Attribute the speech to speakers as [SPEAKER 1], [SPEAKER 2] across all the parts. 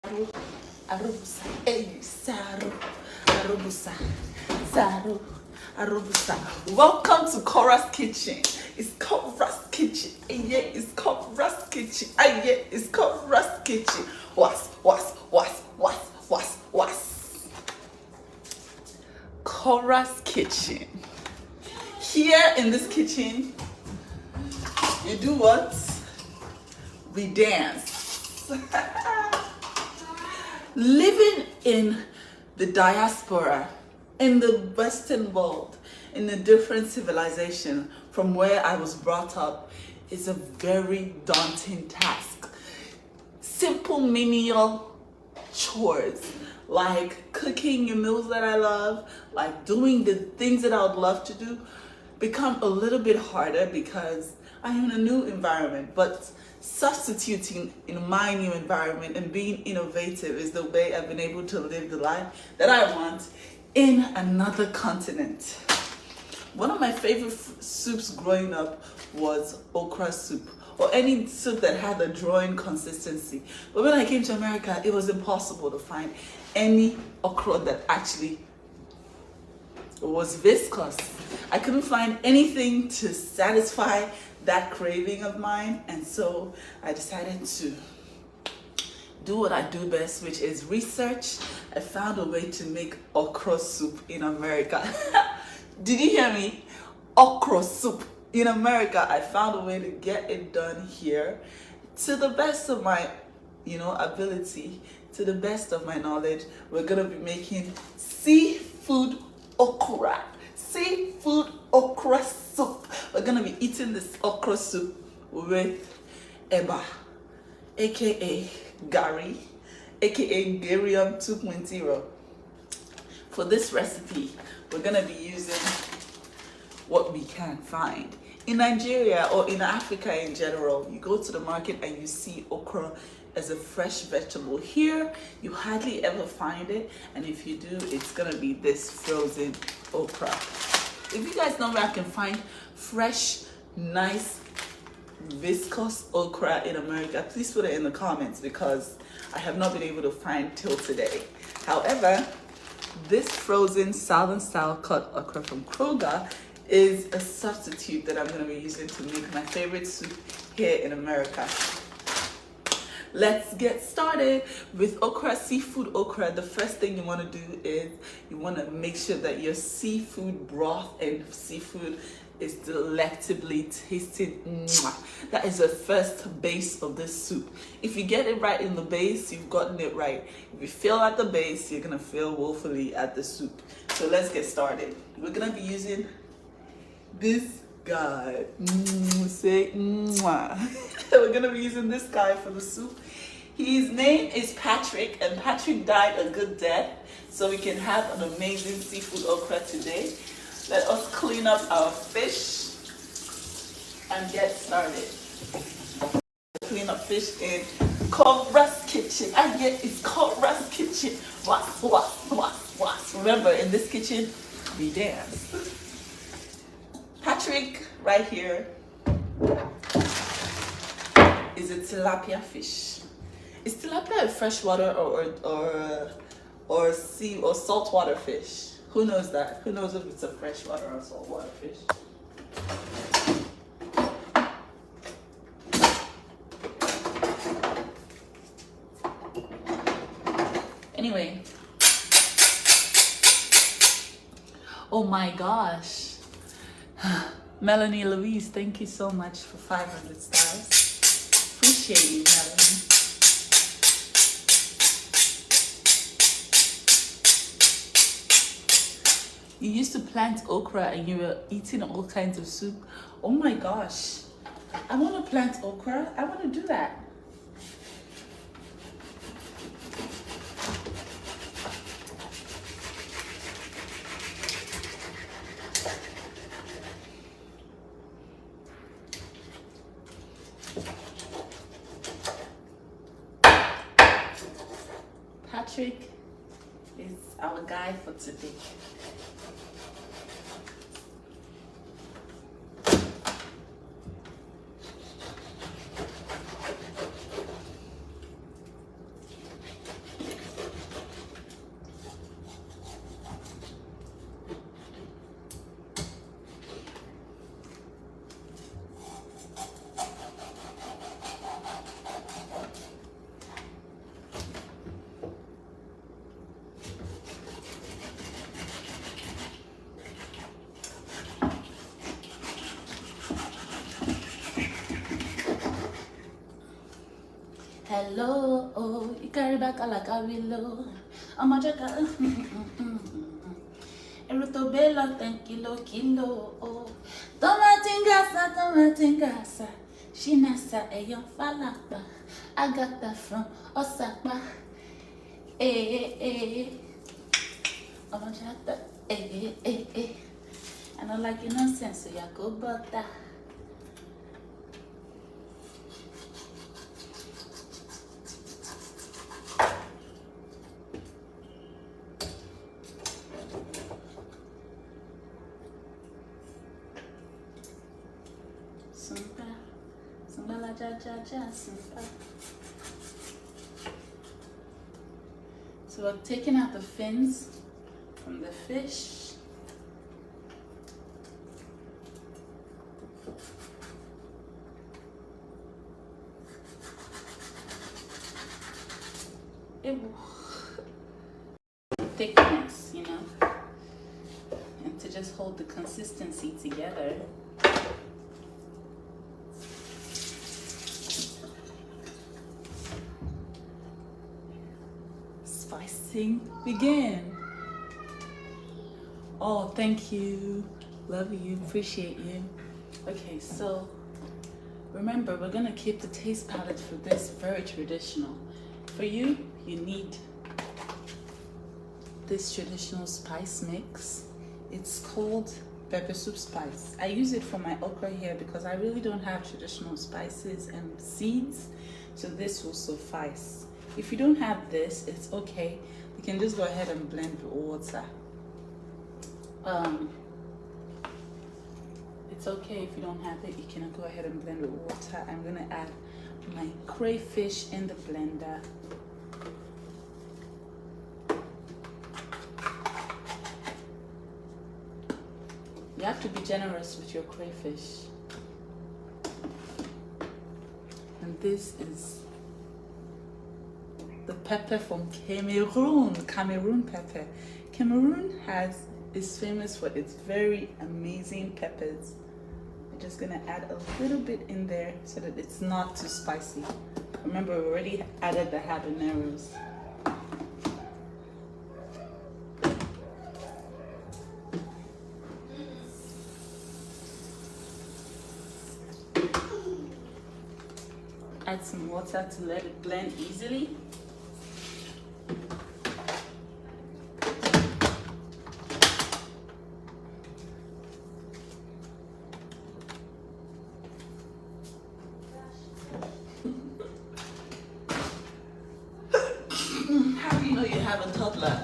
[SPEAKER 1] Arubusa, hey, Saru, Arubusa, Saru, Arubusa. Welcome to Korra's Kitchen. It's Korra's Kitchen. Yeah, it's Korra's Kitchen. Yeah, it's Korra's Kitchen. Was. Korra's Kitchen. Here in this kitchen, you do what? We dance. Living in the diaspora, in the Western world, in a different civilization from where I was brought up is a very daunting task. Simple menial chores like cooking your meals that I love, like doing the things that I would love to do, become a little bit harder because I'm in a new environment. But substituting in my new environment and being innovative is the way I've been able to live the life that I want in another continent. One of my favorite soups growing up was okra soup, or any soup that had a drawing consistency. But when I came to America, it was impossible to find any okra that actually was viscous. I couldn't find anything to satisfy that craving of mine, and so I decided to do what I do best, which is research. I found a way to make okra soup in America. Did you hear me? Okra soup in America. I found a way to get it done here to the best of my ability, to the best of my knowledge. We're gonna be making seafood okra soup. We're gonna be eating this okra soup with eba, aka Gary, aka Garium 2.0. For this recipe, we're gonna be using what we can find. In Nigeria or in Africa in general, you go to the market and you see okra as a fresh vegetable. Here, you hardly ever find it, and if you do, it's gonna be this frozen okra. If you guys know where I can find fresh, nice, viscous okra in America, please put it in the comments because I have not been able to find till today. However, this frozen southern style cut okra from Kroger is a substitute that I'm going to be using to make my favorite soup here in America. Let's get started with okra, seafood okra. The first thing you want to do is you want to make sure that your seafood broth and seafood is delectably tasted. That is the first base of this soup. If you get it right in the base, you've gotten it right. If you fail at the base, you're going to fail woefully at the soup. So let's get started. We're going to be using this guy. Say we're gonna be using this guy for the soup. His name is Patrick, and Patrick died a good death so we can have an amazing seafood okra today. Let us clean up our fish and get started. Clean up fish in Korra's Kitchen. And yet it's Korra's Kitchen. Was. Remember, in this kitchen we dance. Patrick, right here, is a tilapia fish. Is tilapia a freshwater or sea or saltwater fish? Who knows that? Who knows if it's a freshwater or saltwater fish? Anyway. Oh my gosh. Melanie Louise, thank you so much for 500 stars. Appreciate you, Melanie. You used to plant okra and you were eating all kinds of soup. Oh my gosh. I want to plant okra. I want to do that. Patrick is our guy for today. low, oh, you carry back like a willow. I'm a jack. Erutobela, thank kilo, oh. Tomatingasa. Shinasa, a young falapa. I got that from Osaka. I'm a jack. I don't like your nonsense, so you go about that. So we're taking out the fins from the fish. Thickness, you know, and to just hold the consistency together. Spicing begin. Oh, thank you, love you, appreciate you. Okay, so remember, we're gonna keep the taste palette for this very traditional. For you, you need this traditional spice mix. It's called pepper soup spice. I use it for my okra here because I really don't have traditional spices and seeds, so this will suffice. If you don't have this, it's okay. You can just go ahead and blend with water. It's okay if you don't have it, you can go ahead and blend with water. I'm gonna add my crayfish in the blender. You have to be generous with your crayfish. And this is the pepper from Cameroon pepper. Cameroon is famous for its very amazing peppers. I'm just gonna add a little bit in there so that it's not too spicy. Remember, we already added the habaneros. Add some water to let it blend easily. How do you know you have a toddler?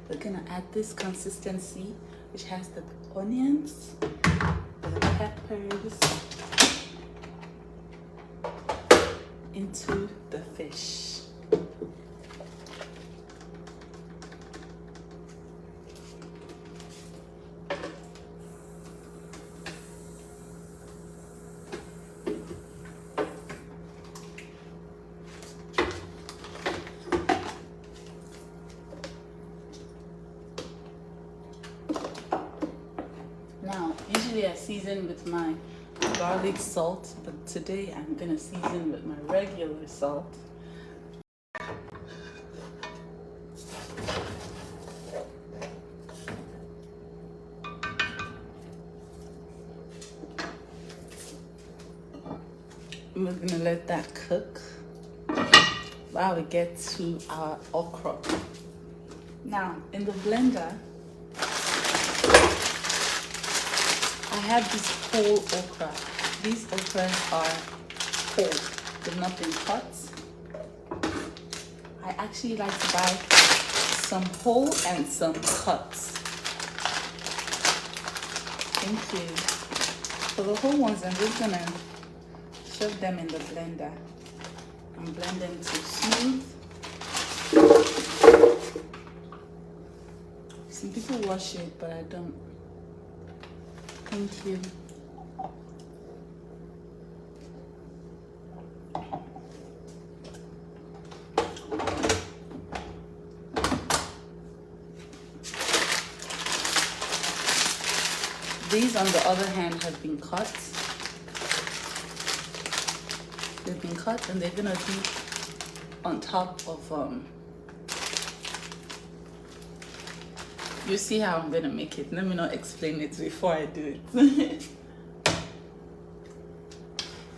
[SPEAKER 1] We're gonna add this consistency, which has the onions, the peppers, into the fish. Now, usually I season with my garlic salt, but today I'm gonna season with my regular salt. We're gonna let that cook while we get to our okra. Now, in the blender, I have this whole okra. These okras are whole, they've not been cut. I actually like to buy some whole and some cuts. Thank you. For the whole ones, I'm just gonna shove them in the blender and blend them to smooth. Some people wash it, but I don't. Thank you. These, on the other hand, have been cut. They've been cut, and they're gonna be on top of you see how I'm gonna make it. Let me not explain it before I do it.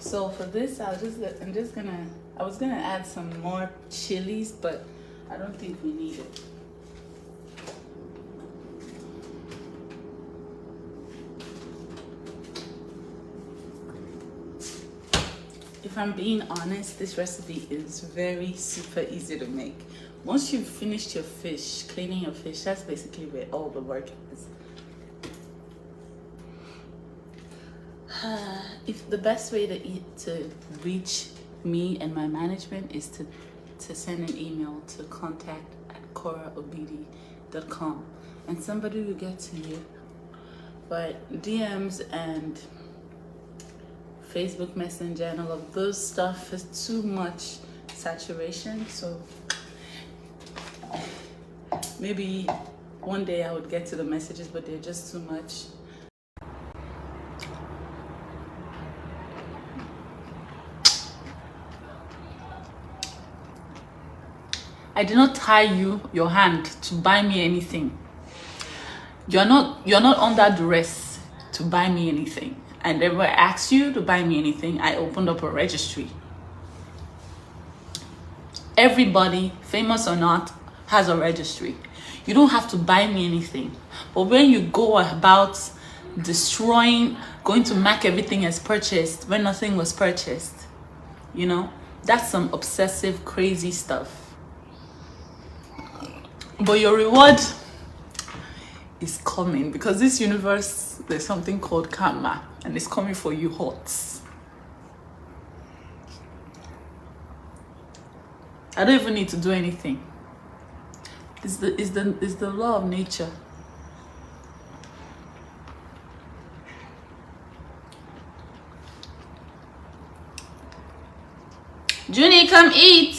[SPEAKER 1] So for this, I was gonna add some more chilies, but I don't think we need it. If I'm being honest, this recipe is very super easy to make. Once you've finished your fish, cleaning your fish, that's basically where all the work is. If the best way to reach me and my management is to send an email to contact@korraobidi.com, and somebody will get to you. But DMs and Facebook Messenger and all of those stuff is too much saturation. So maybe one day I would get to the messages, but they're just too much. I did not tie your hand to buy me anything. You're not under duress to buy me anything. And if I asked you to buy me anything, I opened up a registry. Everybody, famous or not, has a registry. You don't have to buy me anything. But when you go about going to mark everything as purchased when nothing was purchased, that's some obsessive, crazy stuff. But your reward is coming, because this universe, there's something called karma, and it's coming for you hot. I don't even need to do anything. It's the law of nature. Junie, come eat.